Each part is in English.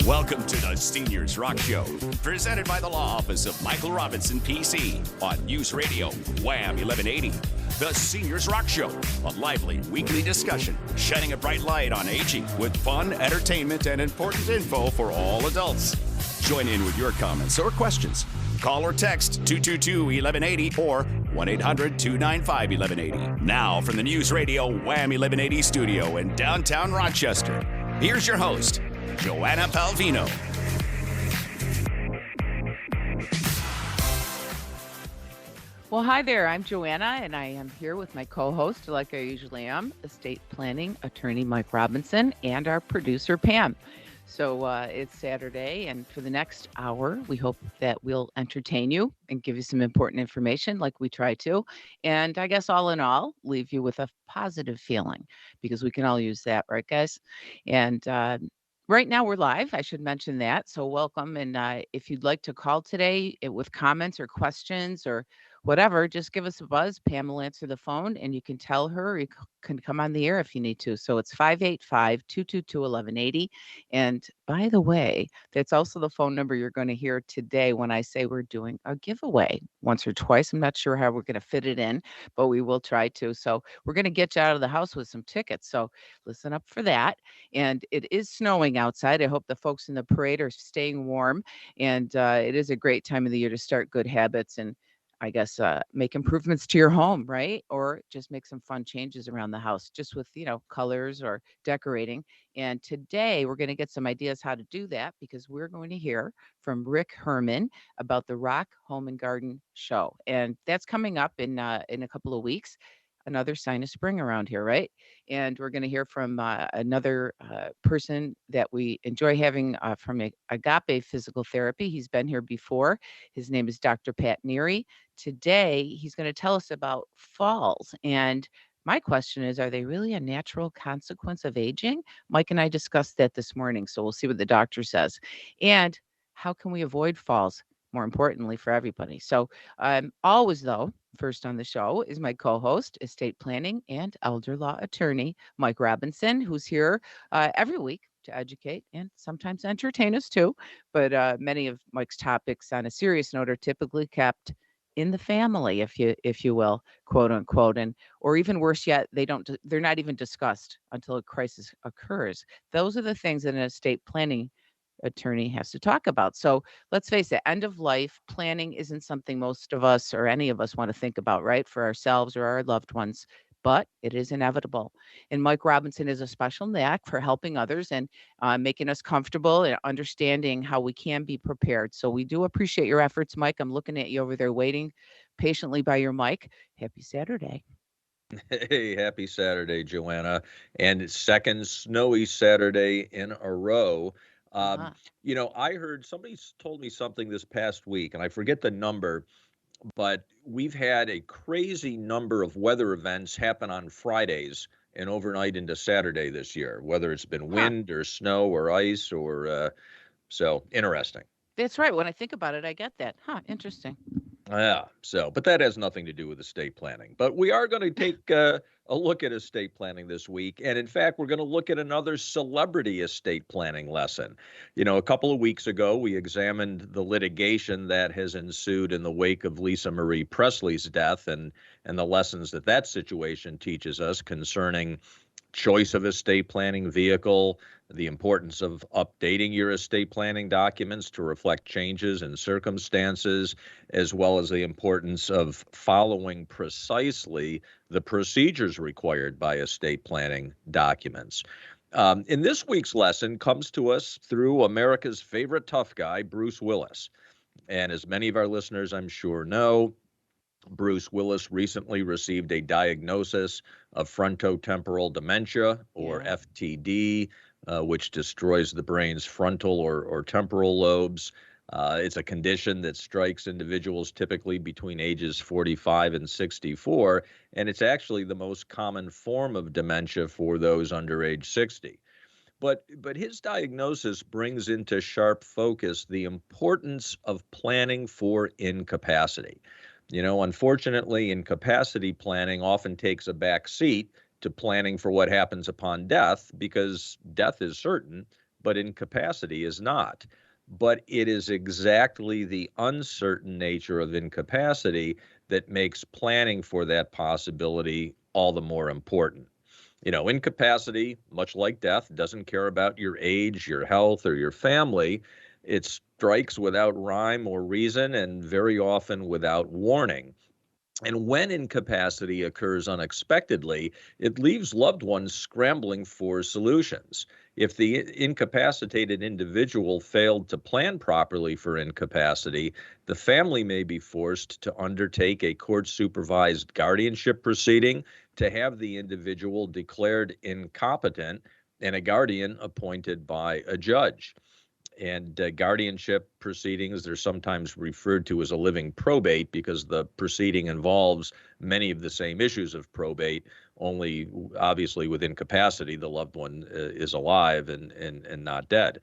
Welcome to the Seniors Rock Show, presented by the Law Office of Michael Robinson, PC, on News Radio, Wham 1180. The Seniors Rock Show, a lively weekly discussion shining a bright light on aging with fun, entertainment, and important info for all adults. Join in with your comments or questions. Call or text 222-1180 or 1-800-295-1180. Now from the News Radio Wham 1180 studio in downtown Rochester, here's your host, Joanna Palvino. Well, hi there. I'm Joanna, and I am here with my co-host, like I usually am, estate planning attorney Mike Robinson, and our producer, Pam. So it's Saturday, and for the next hour, we hope that we'll entertain you and give you some important information like we try to. And I guess all in all, leave you with a positive feeling, because we can all use that, right, guys? And right now we're live. I should mention that. So welcome. And if you'd like to call today with comments or questions or whatever, just give us a buzz. Pam will answer the phone, and you can tell her, you can come on the air if you need to. So it's 585-222-1180. And by the way, that's also the phone number you're going to hear today when I say we're doing a giveaway once or twice. I'm not sure how we're going to fit it in, but we will try to. So we're going to get you out of the house with some tickets. So listen up for that. And it is snowing outside. I hope the folks in the parade are staying warm. And it is a great time of the year to start good habits and I guess, make improvements to your home, right? Or just make some fun changes around the house, just with, colors or decorating. And today we're going to get some ideas how to do that, because we're going to hear from Rick Herman about the ROC Home and Garden Show. And that's coming up in a couple of weeks. Another sign of spring around here, right? And we're going to hear from another person that we enjoy having from AGAPE Physical Therapy. He's been here before. His name is Dr. Pat NEARY. Today, he's going to tell us about falls. And my question is, are they really a natural consequence of aging? Mike and I discussed that this morning, so we'll see what the doctor says. And how can we avoid falls? More importantly, for everybody. So always, though, first on the show is my co-host, estate planning and elder law attorney, Mike Robinson, who's here every week to educate and sometimes entertain us too. But many of Mike's topics, on a serious note, are typically kept in the family, if you will, quote unquote, and or even worse yet, they're not even discussed until a crisis occurs. Those are the things that an estate planning attorney has to talk about. So let's face it, end of life planning isn't something most of us or any of us want to think about, right? For ourselves or our loved ones, but it is inevitable. And Mike Robinson is a special knack for helping others and making us comfortable and understanding how we can be prepared. So we do appreciate your efforts, Mike. I'm looking at you over there waiting patiently by your mic. Happy Saturday. Hey, happy Saturday, Joanna. And it's second snowy Saturday in a row. I heard somebody told me something this past week, and I forget the number, but we've had a crazy number of weather events happen on Fridays and overnight into Saturday this year, whether it's been wind or snow or ice or so interesting. That's right. When I think about it, I get that. Interesting. Yeah. But that has nothing to do with estate planning. But we are going to take a look at estate planning this week. And in fact, we're going to look at another celebrity estate planning lesson. A couple of weeks ago, we examined the litigation that has ensued in the wake of Lisa Marie Presley's death and the lessons that situation teaches us concerning choice of estate planning vehicle, the importance of updating your estate planning documents to reflect changes in circumstances, as well as the importance of following precisely the procedures required by estate planning documents. In this week's lesson comes to us through America's favorite tough guy, Bruce Willis. And as many of our listeners, I'm sure, know, Bruce Willis recently received a diagnosis of frontotemporal dementia, or FTD, which destroys the brain's frontal or temporal lobes. It's a condition that strikes individuals typically between ages 45 and 64, and it's actually the most common form of dementia for those under age 60. But his diagnosis brings into sharp focus the importance of planning for incapacity. Unfortunately, incapacity planning often takes a back seat to planning for what happens upon death because death is certain, but incapacity is not. But it is exactly the uncertain nature of incapacity that makes planning for that possibility all the more important. Incapacity, much like death, doesn't care about your age, your health, or your family. It strikes without rhyme or reason and very often without warning. And when incapacity occurs unexpectedly, it leaves loved ones scrambling for solutions. If the incapacitated individual failed to plan properly for incapacity, the family may be forced to undertake a court supervised guardianship proceeding to have the individual declared incompetent and a guardian appointed by a judge. And guardianship proceedings, they're sometimes referred to as a living probate because the proceeding involves many of the same issues of probate, only obviously with incapacity, the loved one is alive and not dead.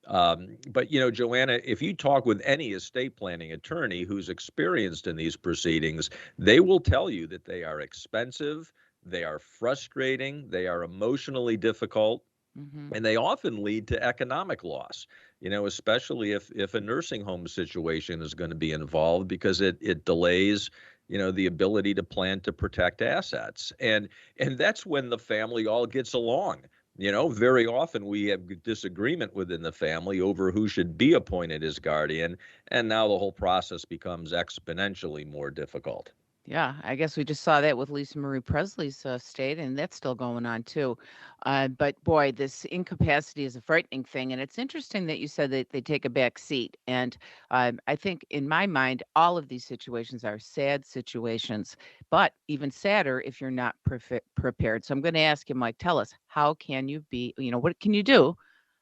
But, Joanna, if you talk with any estate planning attorney who's experienced in these proceedings, they will tell you that they are expensive, they are frustrating, they are emotionally difficult, Hmm. and they often lead to economic loss, especially if a nursing home situation is going to be involved because it delays, the ability to plan to protect assets. And that's when the family all gets along. Very often we have disagreement within the family over who should be appointed as guardian, and now the whole process becomes exponentially more difficult. Yeah, I guess we just saw that with Lisa Marie Presley's state, and that's still going on too. But boy, this incapacity is a frightening thing, and it's interesting that you said that they take a back seat. And I think, in my mind, all of these situations are sad situations, but even sadder if you're not prepared. So I'm going to ask you, Mike, tell us, how can you be? What can you do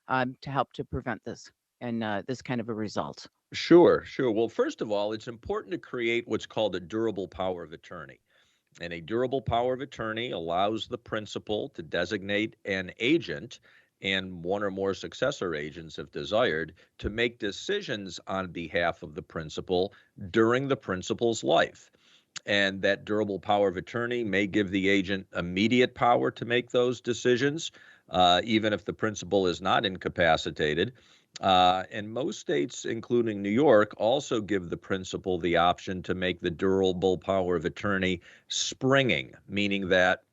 to help to prevent this and this kind of a result? Sure, sure. Well, first of all, it's important to create what's called a durable power of attorney. And a durable power of attorney allows the principal to designate an agent and one or more successor agents, if desired, to make decisions on behalf of the principal during the principal's life. And that durable power of attorney may give the agent immediate power to make those decisions, even if the principal is not incapacitated. And most states, including New York, also give the principal the option to make the durable power of attorney springing, meaning that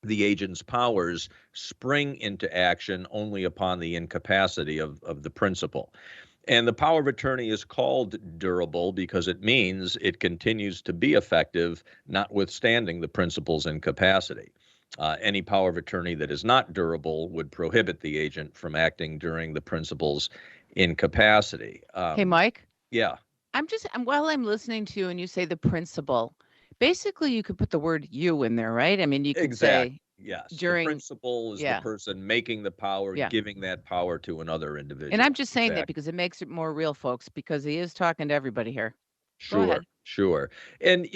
the agent's powers spring into action only upon the incapacity of the principal. And the power of attorney is called durable because it means it continues to be effective, notwithstanding the principal's incapacity. Any power of attorney that is not durable would prohibit the agent from acting during the principal's incapacity. Hey, Mike. Yeah, While I'm listening to you and you say the principal, basically you could put the word you in there, right? I mean, you could exactly. say Yes, the during, principal is the yeah, person making the power, yeah. giving that power to another And I'm individual. just saying that Exactly. because it makes it more real, folks, because he is talking to everybody here. Go Sure, ahead. sure. And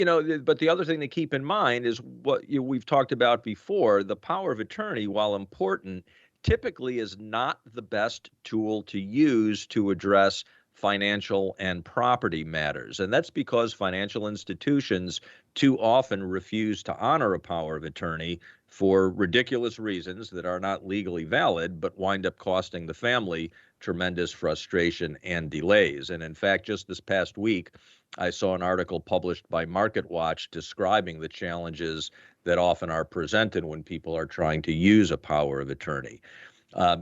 but the other thing to keep in mind is what we've talked about before, the power of attorney, while important, typically is not the best tool to use to address financial and property matters. And that's because financial institutions too often refuse to honor a power of attorney for ridiculous reasons that are not legally valid, but wind up costing the family tremendous frustration and delays. And in fact, just this past week, I saw an article published by MarketWatch describing the challenges that often are presented when people are trying to use a power of attorney.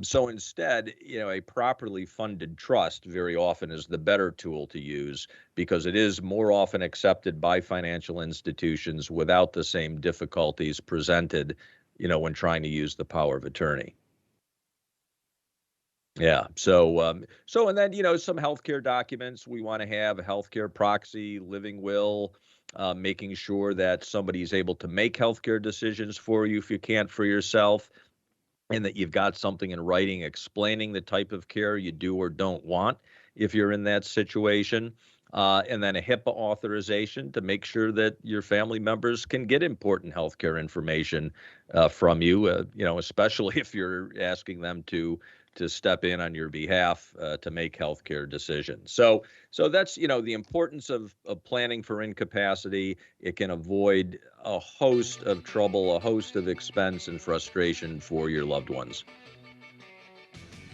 So instead, a properly funded trust very often is the better tool to use because it is more often accepted by financial institutions without the same difficulties presented, when trying to use the power of attorney. Yeah. And then, some healthcare documents we want to have a healthcare proxy, living will, making sure that somebody's able to make healthcare decisions for you if you can't for yourself, and that you've got something in writing explaining the type of care you do or don't want if you're in that situation. And then a HIPAA authorization to make sure that your family members can get important healthcare information from you, especially if you're asking them to to step in on your behalf to make healthcare decisions. So that's, the importance of planning for incapacity. It can avoid a host of trouble, a host of expense and frustration for your loved ones.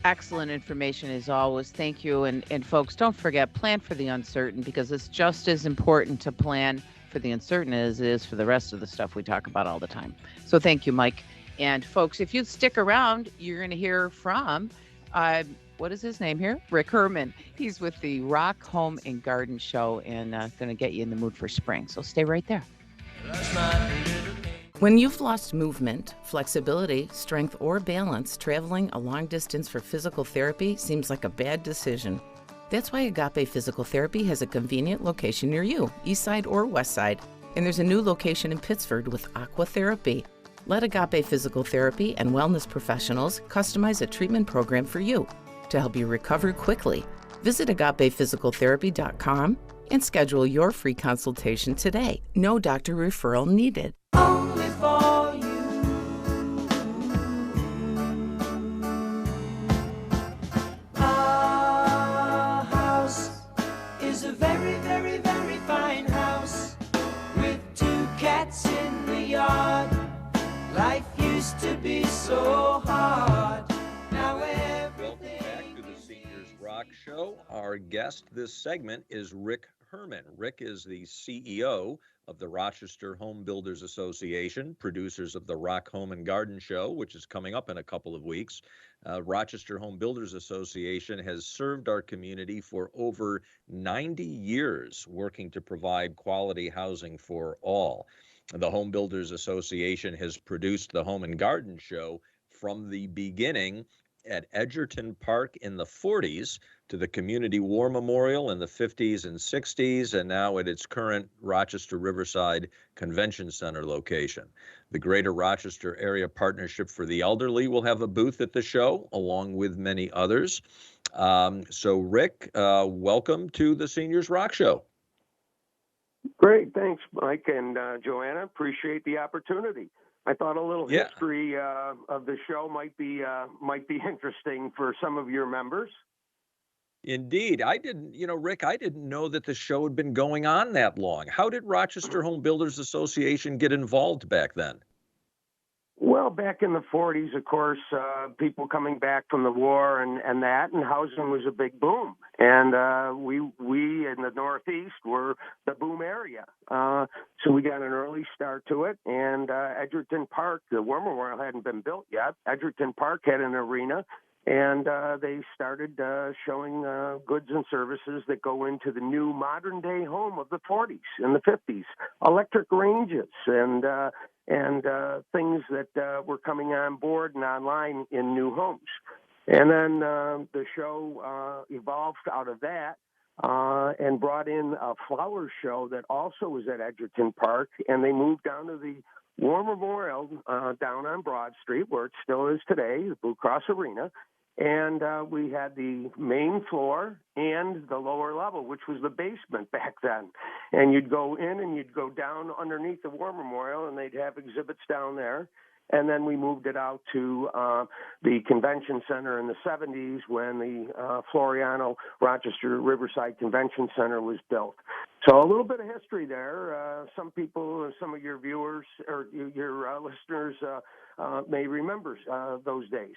Excellent information as always. Thank you. And folks, don't forget, plan for the uncertain, because it's just as important to plan for the uncertain as it is for the rest of the stuff we talk about all the time. So thank you, Mike. And folks, if you stick around, you're going to hear from, what is his name here? Rick Herman. He's with the ROC Home and Garden Show, and going to get you in the mood for spring. So stay right there. When you've lost movement, flexibility, strength, or balance, traveling a long distance for physical therapy seems like a bad decision. That's why Agape Physical Therapy has a convenient location near you, east side or west side. And there's a new location in Pittsford with Aqua Therapy. Let Agape Physical Therapy and wellness professionals customize a treatment program for you to help you recover quickly. Visit agapephysicaltherapy.com and schedule your free consultation today. No doctor referral needed. Only for you. Our house is a very, very, very fine house with 2 cats in the yard. Life used to be so hard. Now Welcome back to the Seniors Rock Show. Our guest this segment is Rick Herman. Rick is the CEO of the Rochester Home Builders Association, producers of the ROC Home and Garden Show, which is coming up in a couple of weeks. Rochester Home Builders Association has served our community for over 90 years, working to provide quality housing for all. The Home Builders Association has produced the Home and Garden Show from the beginning at Edgerton Park in the 40s to the Community War Memorial in the 50s and 60s, and now at its current Rochester Riverside Convention Center location. The Greater Rochester Area Partnership for the Elderly will have a booth at the show, along with many others. So Rick, welcome to the Seniors Rock Show. Great, thanks, Mike and Joanna. Appreciate the opportunity. I thought a little history of the show might be interesting for some of your members. Indeed. I didn't, Rick, I didn't know that the show had been going on that long. How did Rochester Home Builders Association get involved back then? Well, back in the 40s, of course, people coming back from the war and housing was a big boom. And we in the Northeast were the boom area. So we got an early start to it. And Edgerton Park, the War Memorial hadn't been built yet. Edgerton Park had an arena. And they started showing goods and services that go into the new modern-day home of the 40s and the 50s, electric ranges and things that were coming on board and online in new homes. And then the show evolved out of that and brought in a flower show that also was at Edgerton Park, and they moved down to the War Memorial down on Broad Street, where it still is today, the Blue Cross Arena. And we had the main floor and the lower level, which was the basement back then. And you'd go in and you'd go down underneath the War Memorial, and they'd have exhibits down there. And then we moved it out to the convention center in the 70s when the Floriano Rochester Riverside Convention Center was built. So a little bit of history there. Some people, some of your viewers or your listeners may remember those days.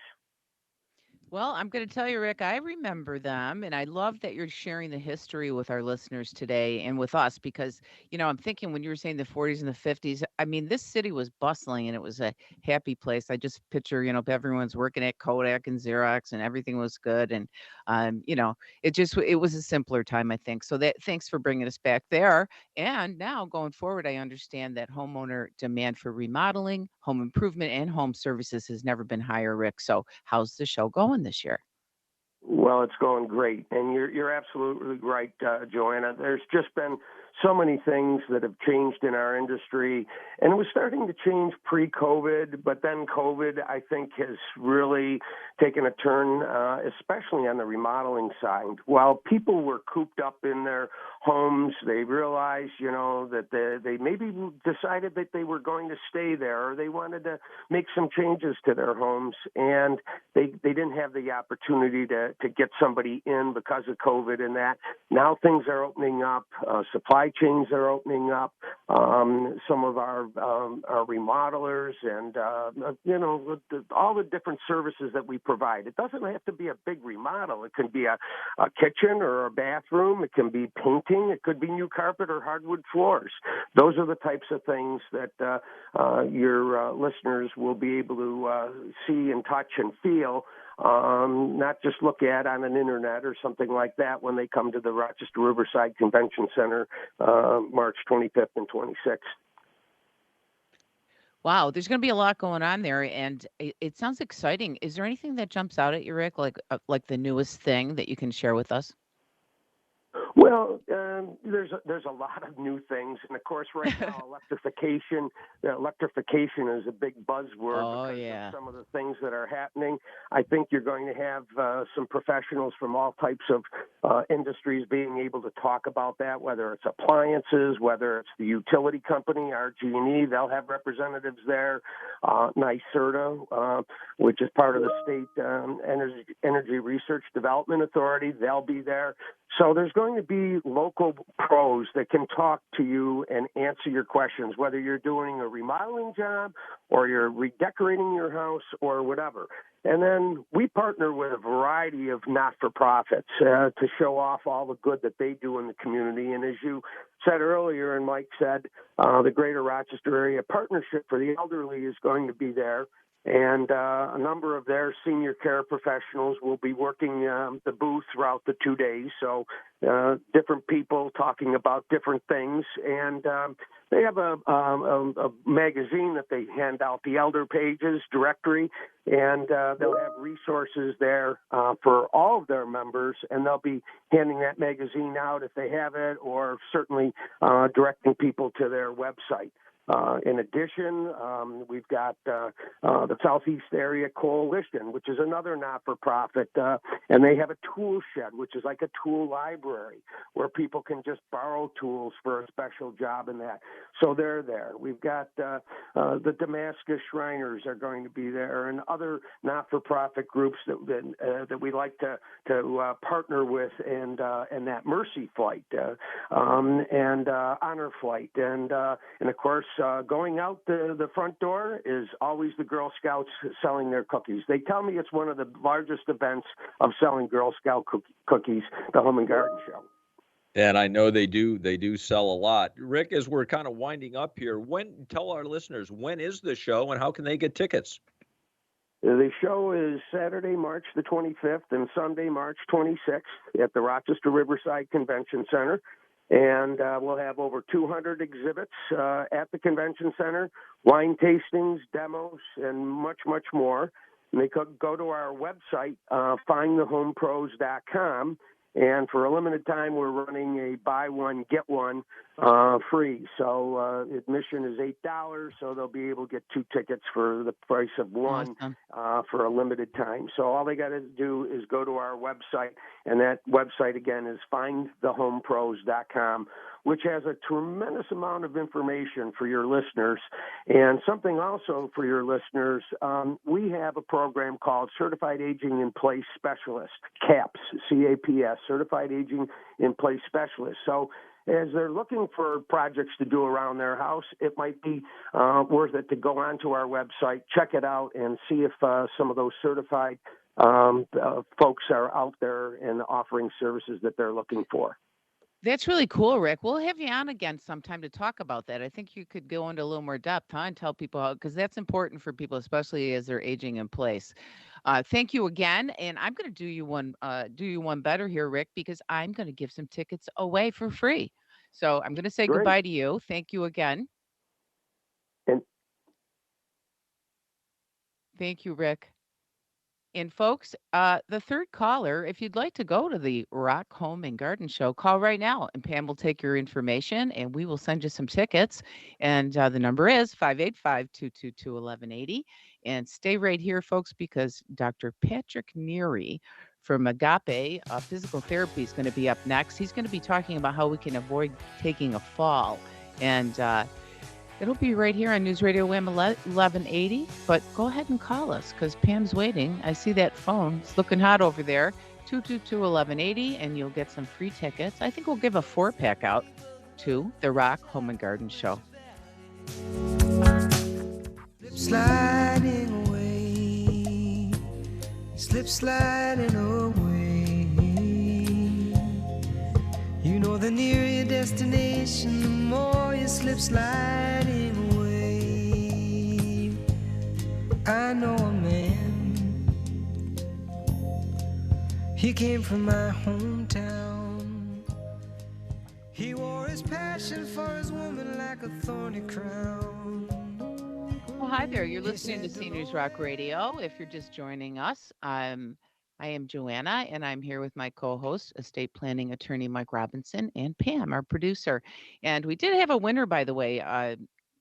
Well, I'm going to tell you, Rick, I remember them, and I love that you're sharing the history with our listeners today and with us because, I'm thinking when you were saying the 40s and the 50s, I mean, this city was bustling and it was a happy place. I just picture, everyone's working at Kodak and Xerox and everything was good. And, it was a simpler time, I think. So thanks for bringing us back there. And now going forward, I understand that homeowner demand for remodeling, home improvement, and home services has never been higher, Rick. So how's the show going this year? Well, it's going great, and you're absolutely right, Joanna. There's just been so many things that have changed in our industry, and it was starting to change pre-COVID, but then COVID, I think, has really taken a turn, especially on the remodeling side. While people were cooped up in their homes, they realized, that they maybe decided that they were going to stay there, or they wanted to make some changes to their homes, and they didn't have the opportunity to get somebody in because of COVID and that. Now things are opening up. Supply chains are opening up. Some of our remodelers and, all the different services that we provide. It doesn't have to be a big remodel. It can be a kitchen or a bathroom. It can be painting. It could be new carpet or hardwood floors. Those are the types of things that your listeners will be able to see and touch and feel, not just look at on an internet or something like that when they come to the Rochester Riverside Convention Center March 25th and 26th. Wow, there's going to be a lot going on there, and it sounds exciting. Is there anything that jumps out at you, Rick, like the newest thing that you can share with us? Well, there's a lot of new things, and of course, right now, electrification is a big buzzword Oh, because yeah. of some of the things that are happening. I think you're going to have some professionals from all types of industries being able to talk about that, whether it's appliances, whether it's the utility company, RG&E, they'll have representatives there. NYSERDA, which is part of the State Energy Research Development Authority, they'll be there. So there's going to be local pros that can talk to you and answer your questions, whether you're doing a remodeling job or you're redecorating your house or whatever. And then we partner with a variety of not-for-profits to show off all the good that they do in the community. And as you said earlier, and Mike said, the Greater Rochester Area Partnership for the Elderly is going to be there. And a number of their senior care professionals will be working the booth throughout the 2 days. So different people talking about different things. And they have a magazine that they hand out, the Elder Pages directory, and they'll have resources there for all of their members, and they'll be handing that magazine out if they have it, or certainly directing people to their website. In addition, we've got the Southeast Area Coalition, which is another not-for-profit, and they have a tool shed, which is like a tool library where people can just borrow tools for a special job in that. So they're there. We've got the Damascus Shriners are going to be there, and other not-for-profit groups that we like to partner with, and that Mercy Flight and Honor Flight, and of course. Going out the front door is always the Girl Scouts selling their cookies. They tell me it's one of the largest events of selling Girl Scout cookies, the Home and Garden Show. And I know they do sell a lot. Rick, as we're kind of winding up here, tell our listeners, when is the show and how can they get tickets? The show is Saturday, March the 25th and Sunday, March 26th at the Rochester Riverside Convention Center. And we'll have over 200 exhibits at the convention center, wine tastings, demos, and much, much more. And they could go to our website, findthehomepros.com. And for a limited time, we're running a buy one, get one free. So admission is $8, so they'll be able to get 2 tickets for the price of one. Awesome. For a limited time. So all they got to do is go to our website, and that website, again, is findthehomepros.com, which has a tremendous amount of information for your listeners. And something also for your listeners, we have a program called Certified Aging in Place Specialist, CAPS, C-A-P-S, Certified Aging in Place Specialist. So as they're looking for projects to do around their house, it might be worth it to go onto our website, check it out, and see if some of those certified folks are out there and offering services that they're looking for. That's really cool, Rick. We'll have you on again sometime to talk about that. I think you could go into a little more depth, huh, and tell people how, because that's important for people, especially as they're aging in place. Thank you again, and I'm going to do you one better here, Rick, because I'm going to give some tickets away for free. So I'm going to say Great. Goodbye to you. Thank you again. And thank you, Rick. And folks, the third caller, if you'd like to go to the Rock Home and Garden Show, call right now and Pam will take your information and we will send you some tickets. And the number is 585-222-1180. And stay right here, folks, because Dr. Patrick Neary from AGAPE Physical Therapy is going to be up next. He's going to be talking about how we can avoid taking a fall. And it'll be right here on News Radio WAM 1180, but go ahead and call us because Pam's waiting. I see that phone. It's looking hot over there. 222-1180, and you'll get some free tickets. I think we'll give a 4-pack out to the Rock Home and Garden Show. Sliding away, slip sliding away. You know, the nearer your destination, the more you slip sliding away. I know a man, he came from my hometown. He wore his passion for his woman like a thorny crown. Well, hi there. You're listening to Seniors Rock Radio. If you're just joining us, I am Joanna, and I'm here with my co-host, estate planning attorney Mike Robinson, and Pam, our producer. And we did have a winner, by the way.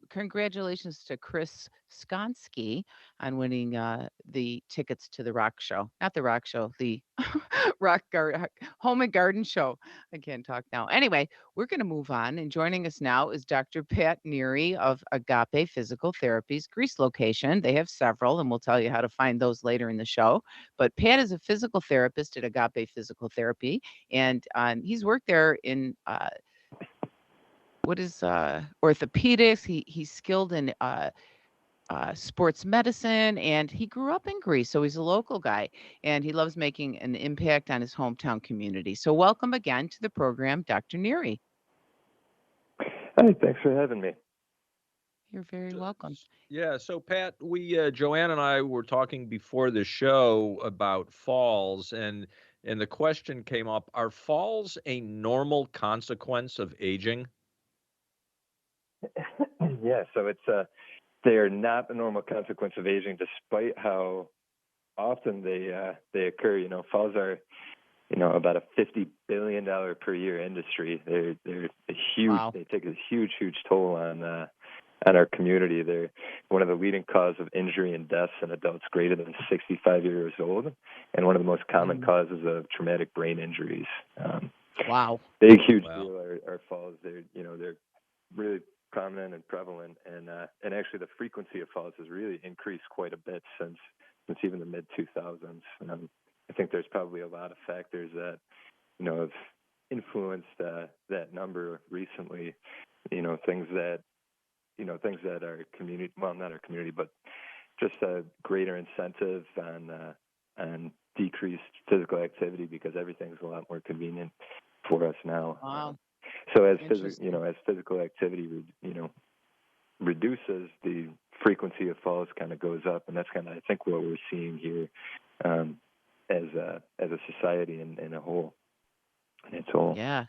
Congratulations to Chris Skonsky on winning the tickets to the Rock Show. Not the Rock Show, the Home and Garden Show. I can't talk now. Anyway, we're going to move on. And joining us now is Dr. Pat Neary of AGAPE Physical Therapy's Greece location. They have several, and we'll tell you how to find those later in the show. But Pat is a physical therapist at AGAPE Physical Therapy, and he's worked there in orthopedics. He's skilled in sports medicine, and he grew up in Greece, so he's a local guy, and he loves making an impact on his hometown community. So welcome again to the program, Dr. Neary. Hi, thanks for having me. You're very welcome. Yeah, so Pat, Joanne and I were talking before the show about falls, and the question came up: are falls a normal consequence of aging? Yeah, so they are not a normal consequence of aging, despite how often they occur. You know, falls are, about a $50 billion per year industry. They're a huge. Wow. They take a huge toll on our community. They're one of the leading causes of injury and deaths in adults greater than 65 years old, and one of the most common causes of traumatic brain injuries. Wow. Big, huge deal are falls. They're really prominent and prevalent, and actually the frequency of falls has really increased quite a bit since even the mid 2000s. I think there's probably a lot of factors that have influenced that number recently. Things that our community, well, not our community, but just a greater incentive on decreased physical activity because everything's a lot more convenient for us now. Wow. So as physical activity, reduces, the frequency of falls kind of goes up, and that's kind of, I think, what we're seeing here as a society in a whole. Yeah.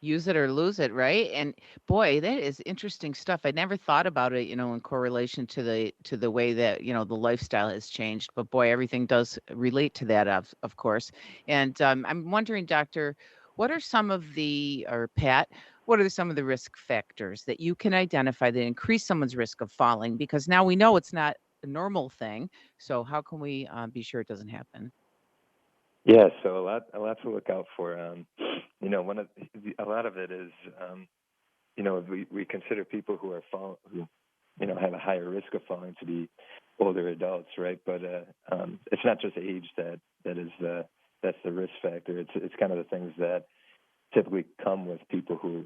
Use it or lose it, right? And boy, that is interesting stuff. I never thought about it, in correlation to the way that, the lifestyle has changed. But boy, everything does relate to that, of course. And I'm wondering, Doctor, what are some of Pat, what are some of the risk factors that you can identify that increase someone's risk of falling? Because now we know it's not a normal thing. So how can we be sure it doesn't happen? Yeah, so a lot to look out for. A lot of it is, we consider people who are who have a higher risk of falling to be older adults, right? But it's not just age that's the risk factor. It's kind of the things that typically come with people who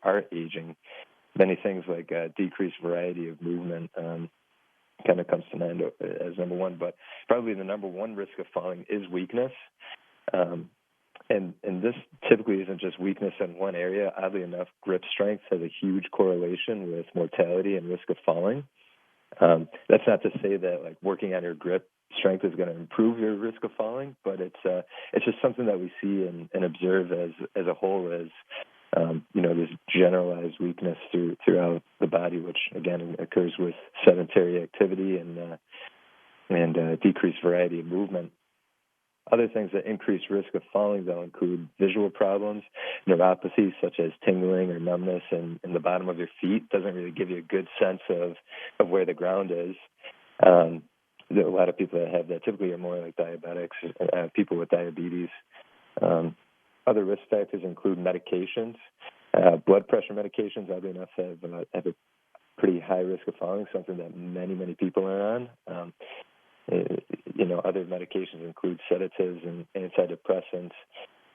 are aging. Many things like decreased variety of movement. Kind of comes to mind as number one, but probably the number one risk of falling is weakness. And this typically isn't just weakness in one area. Oddly enough, grip strength has a huge correlation with mortality and risk of falling. That's not to say that like working on your grip strength is going to improve your risk of falling, but it's just something that we see and observe as a whole as this generalized weakness throughout the body, which again occurs with sedentary activity and and decreased variety of movement. Other things that increase risk of falling, though, include visual problems, neuropathy, such as tingling or numbness in the bottom of your feet. Doesn't really give you a good sense of where the ground is. A lot of people that have that typically are more like diabetics, people with diabetes. Other risk factors include medications. Blood pressure medications, oddly enough, have a pretty high risk of falling, something that many people are on. Other medications include sedatives and antidepressants.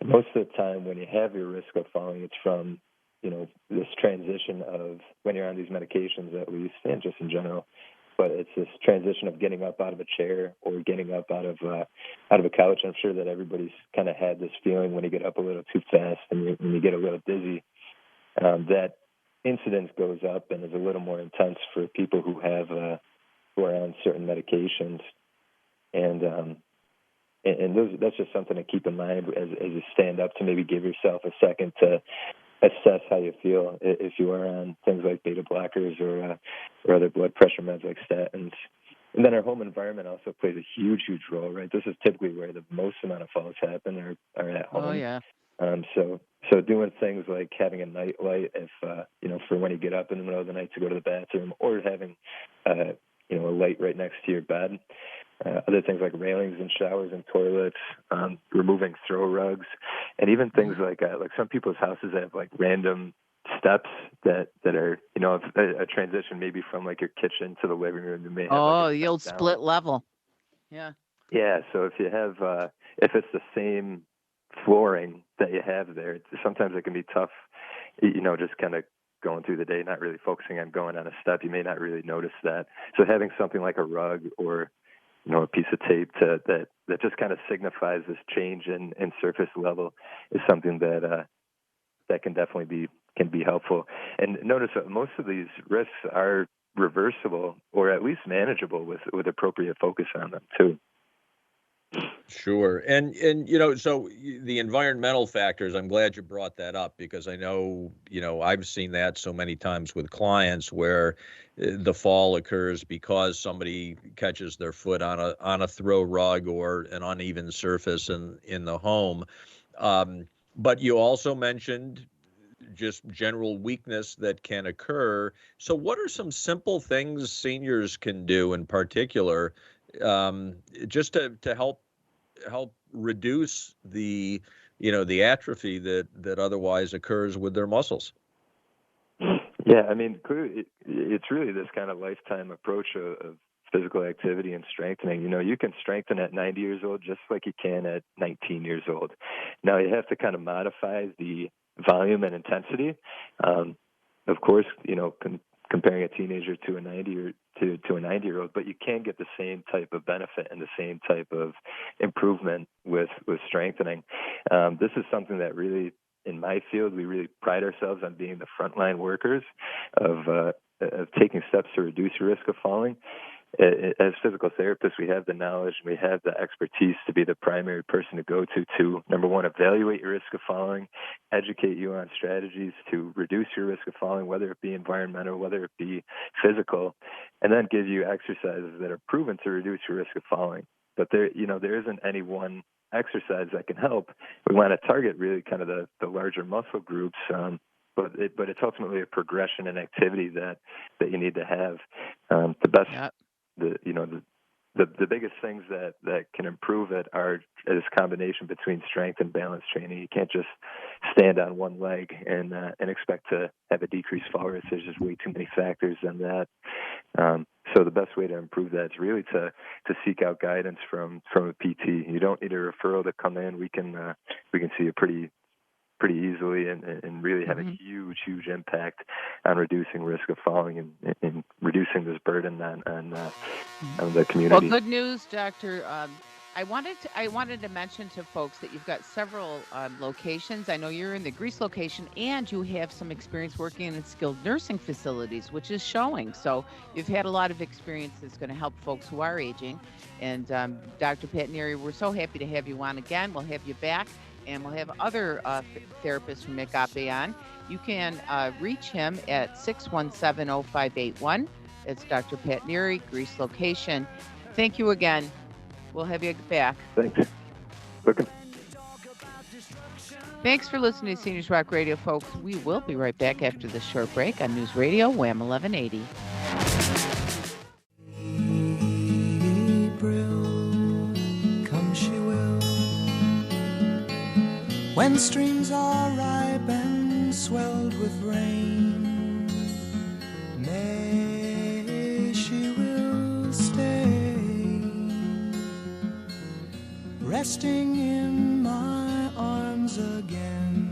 Most of the time when you have your risk of falling, it's from, this transition of when you're on these medications, at least, and just in general. But it's this transition of getting up out of a chair or getting up out of a couch. I'm sure that everybody's kind of had this feeling when you get up a little too fast and you get a little dizzy. That incidence goes up and is a little more intense for people who are on certain medications. And that's just something to keep in mind as you stand up, to maybe give yourself a second to assess how you feel if you are on things like beta blockers or other blood pressure meds like statins. And then our home environment also plays a huge role, right? This is typically where the most amount of falls happen are at home. Oh, yeah. So doing things like having a night light, if for when you get up in the middle of the night to go to the bathroom, or having a light right next to your bed. Other things like railings in showers and toilets, removing throw rugs, and even things like some people's houses have like random steps that are a transition maybe from like your kitchen to the living room. You may have the old split level. Yeah. Yeah. So if you have if it's the same flooring that you have there, sometimes it can be tough. Just kind of going through the day, not really focusing on going on a step, you may not really notice that. So having something like a rug or a piece of tape that just kind of signifies this change in surface level is something that can definitely be helpful. And notice that most of these risks are reversible or at least manageable with appropriate focus on them too. Sure. And so the environmental factors, I'm glad you brought that up, because I know, I've seen that so many times with clients where the fall occurs because somebody catches their foot on a throw rug or an uneven surface in the home. But you also mentioned just general weakness that can occur. So what are some simple things seniors can do in particular, just to help reduce the atrophy that otherwise occurs with their muscles? Yeah, I mean, clearly it's really this kind of lifetime approach of physical activity and strengthening. You can strengthen at 90 years old just like you can at 19 years old. Now you have to kind of modify the volume and intensity. Of course, comparing a teenager to a 90-year-old, but you can get the same type of benefit and the same type of improvement with strengthening. This is something that really, in my field, we really pride ourselves on being the frontline workers of taking steps to reduce your risk of falling. As physical therapists, we have the knowledge and we have the expertise to be the primary person to go to, number one, evaluate your risk of falling, educate you on strategies to reduce your risk of falling, whether it be environmental, whether it be physical, and then give you exercises that are proven to reduce your risk of falling. But there isn't any one exercise that can help. We want to target really kind of the larger muscle groups, but it's ultimately a progression in activity that you need to have. The best. Yep. The biggest things that can improve it are this combination between strength and balance training. You can't just stand on one leg and expect to have a decreased fall risk. There's just way too many factors in that. So the best way to improve that is really to seek out guidance from a PT. You don't need a referral to come in. We can see you pretty easily and really have a huge impact on reducing risk of falling and reducing this burden on the community. Well, good news, Doctor. I wanted to mention to folks that you've got several locations. I know you're in the Greece location, and you have some experience working in skilled nursing facilities, which is showing. So you've had a lot of experience that's going to help folks who are aging. And Dr. Pat NEARY, we're so happy to have you on again. We'll have you back. And we'll have other therapists from AGAPE on. You can reach him at 617-0581. It's Dr. Pat NEARY, Greece location. Thank you again. We'll have you back. Thanks. Looking. Thanks for listening to Seniors Rock Radio, folks. We will be right back after this short break on News Radio Wham 1180. April, come she will, when streams are ripe and swelled with rain. May she will stay, resting in my arms again.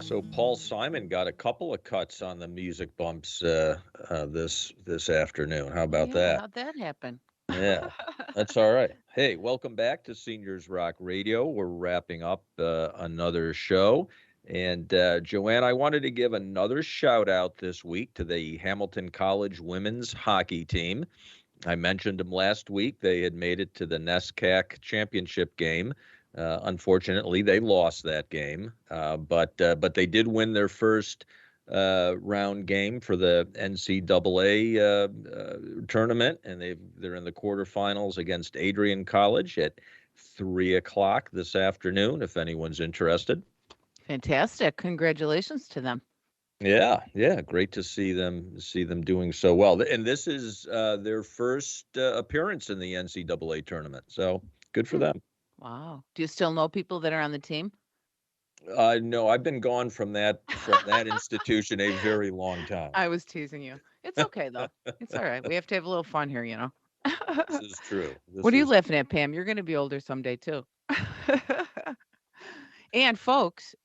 So Paul Simon got a couple of cuts on the music bumps this afternoon. How about that? How'd that happen? Yeah, that's all right. Hey, welcome back to Seniors Rock Radio. We're wrapping up another show. And Joanne, I wanted to give another shout out this week to the Hamilton College women's hockey team. I mentioned them last week. They had made it to the NESCAC championship game. Unfortunately, they lost that game, but they did win their first round game for the NCAA tournament, and they're in the quarterfinals against Adrian College at 3:00 this afternoon. If anyone's interested. Fantastic! Congratulations to them. Yeah, great to see them doing so well. And this is their first appearance in the NCAA tournament, so good for them. Wow. Do you still know people that are on the team? No, I've been gone from that institution a very long time. I was teasing you. It's okay though. It's all right. We have to have a little fun here, you know. This is true. What are you laughing at, Pam? You're going to be older someday too. And folks,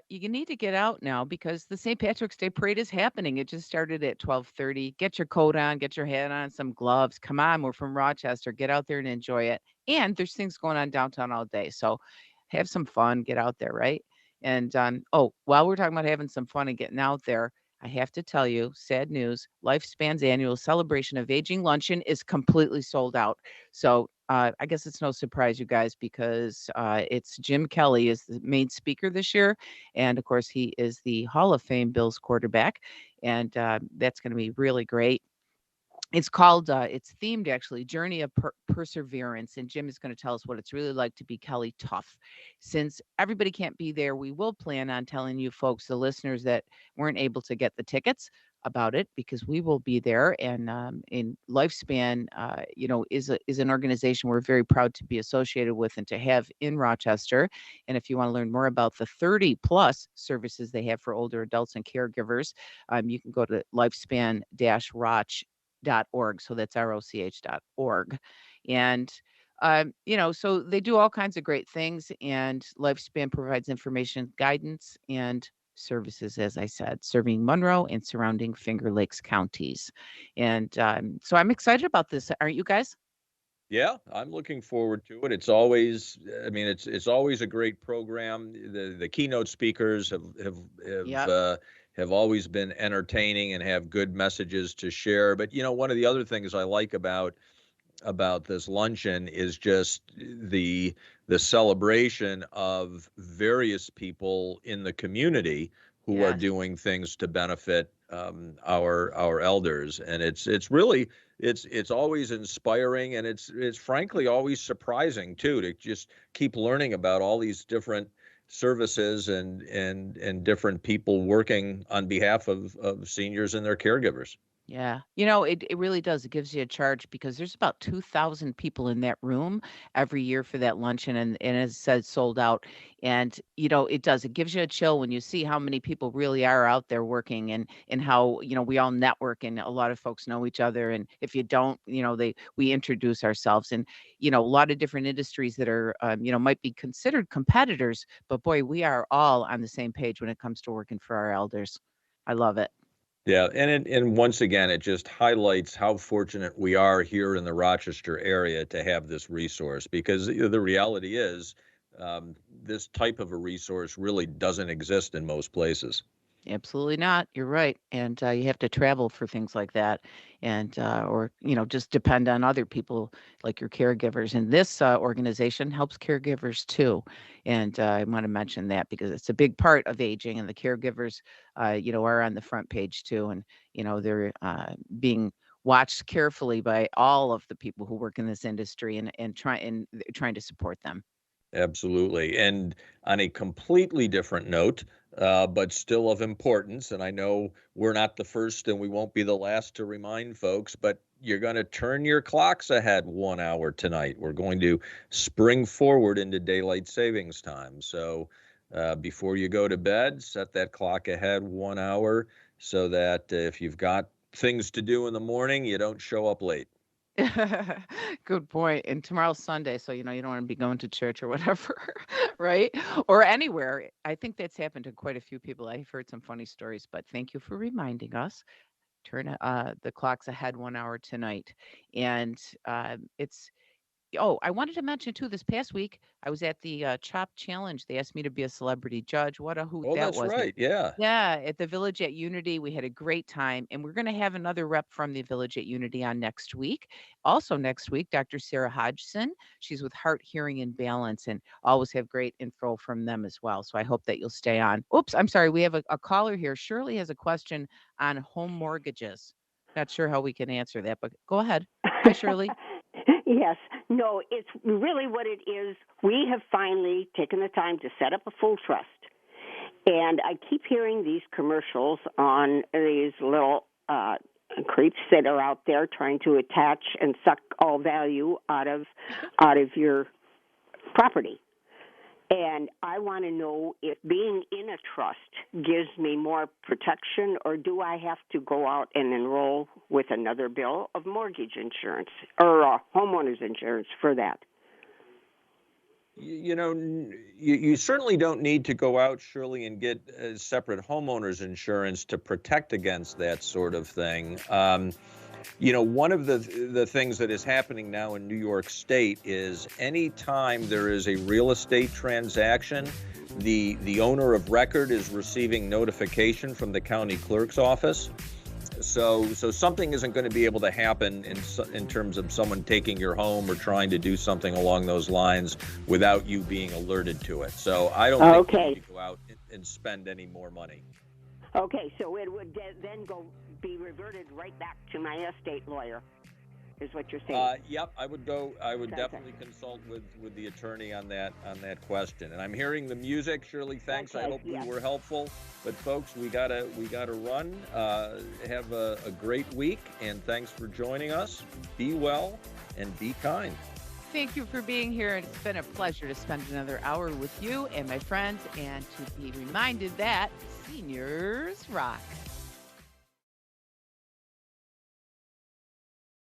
you need to get out now because the St. Patrick's Day Parade is happening. It just started at 12:30. Get your coat on, get your hat on, some gloves. Come on, we're from Rochester. Get out there and enjoy it. And there's things going on downtown all day. So have some fun, get out there, right? And while we're talking about having some fun and getting out there, I have to tell you, sad news, Lifespan's annual celebration of aging luncheon is completely sold out. So I guess it's no surprise, you guys, because it's Jim Kelly is the main speaker this year. And of course, he is the Hall of Fame Bills quarterback. And that's going to be really great. It's called, it's themed actually, Journey of Perseverance. And Jim is going to tell us what it's really like to be Kelly tough. Since everybody can't be there, we will plan on telling you folks, the listeners that weren't able to get the tickets, about it because we will be there. And in Lifespan, is an organization we're very proud to be associated with and to have in Rochester. And if you want to learn more about the 30 plus services they have for older adults and caregivers, you can go to lifespan-roch.org. So that's ROCH.org. And so they do all kinds of great things, and Lifespan provides information, guidance, and services, as I said, serving Monroe and surrounding Finger Lakes counties. And so I'm excited about this. Aren't you guys? Yeah, I'm looking forward to it. It's always, it's always a great program. The keynote speakers have always been entertaining and have good messages to share. But one of the other things I like about this luncheon is just the celebration of various people in the community who are doing things to benefit our elders, and it's really always inspiring, and it's frankly always surprising too to just keep learning about all these different services and different people working on behalf of seniors and their caregivers. Yeah. It really does. It gives you a charge because there's about 2,000 people in that room every year for that luncheon. And as it says, sold out. And, it does. It gives you a chill when you see how many people really are out there working and how, we all network and a lot of folks know each other. And if you don't, we introduce ourselves and, a lot of different industries that are, might be considered competitors. But boy, we are all on the same page when it comes to working for our elders. I love it. Yeah, and once again, it just highlights how fortunate we are here in the Rochester area to have this resource, because the reality is this type of a resource really doesn't exist in most places. Absolutely not. You're right. And you have to travel for things like that and or just depend on other people like your caregivers. And this organization helps caregivers too. And I want to mention that because it's a big part of aging and the caregivers are on the front page too. And they're being watched carefully by all of the people who work in this industry and trying to support them. Absolutely. And on a completely different note, but still of importance, and I know we're not the first and we won't be the last to remind folks, but you're going to turn your clocks ahead 1 hour tonight. We're going to spring forward into daylight savings time. So before you go to bed, set that clock ahead 1 hour so that if you've got things to do in the morning, you don't show up late. Good point. And tomorrow's Sunday, so you don't want to be going to church or whatever, right? Or anywhere. I think that's happened to quite a few people. I've heard some funny stories, but thank you for reminding us. Turn the clocks ahead 1 hour tonight, and it's. Oh, I wanted to mention too, this past week, I was at the Chop Challenge. They asked me to be a celebrity judge. What a hoot Oh, that that's was. right. Yeah. Yeah, at the Village at Unity, we had a great time, and we're going to have another rep from the Village at Unity on next week. Also, next week, Dr. Sarah Hodgson. She's with Heart, Hearing, and Balance, and always have great info from them as well. So I hope that you'll stay on. Oops, I'm sorry. We have a caller here. Shirley has a question on home mortgages. Not sure how we can answer that, but go ahead. Hi, Shirley. Yes. No, it's really what it is. We have finally taken the time to set up a full trust. And I keep hearing these commercials on these little creeps that are out there trying to attach and suck all value out of your property. And I want to know if being in a trust gives me more protection, or do I have to go out and enroll with another bill of mortgage insurance or homeowner's insurance for that? You certainly don't need to go out, Shirley, and get separate homeowners insurance to protect against that sort of thing. One of the things that is happening now in New York State is anytime there is a real estate transaction, the owner of record is receiving notification from the county clerk's office. So something isn't going to be able to happen in terms of someone taking your home or trying to do something along those lines without you being alerted to it. So I don't think you need to go out and spend any more money. Okay, so it would then be reverted right back to my estate lawyer, is what you're saying? Yep, I would definitely consult with the attorney on that question. And I'm hearing the music, Shirley. Thanks. Okay, I hope we were helpful. But folks, we gotta run. Have a great week, and thanks for joining us. Be well and be kind. Thank you for being here. It's been a pleasure to spend another hour with you and my friends, and to be reminded that seniors rock.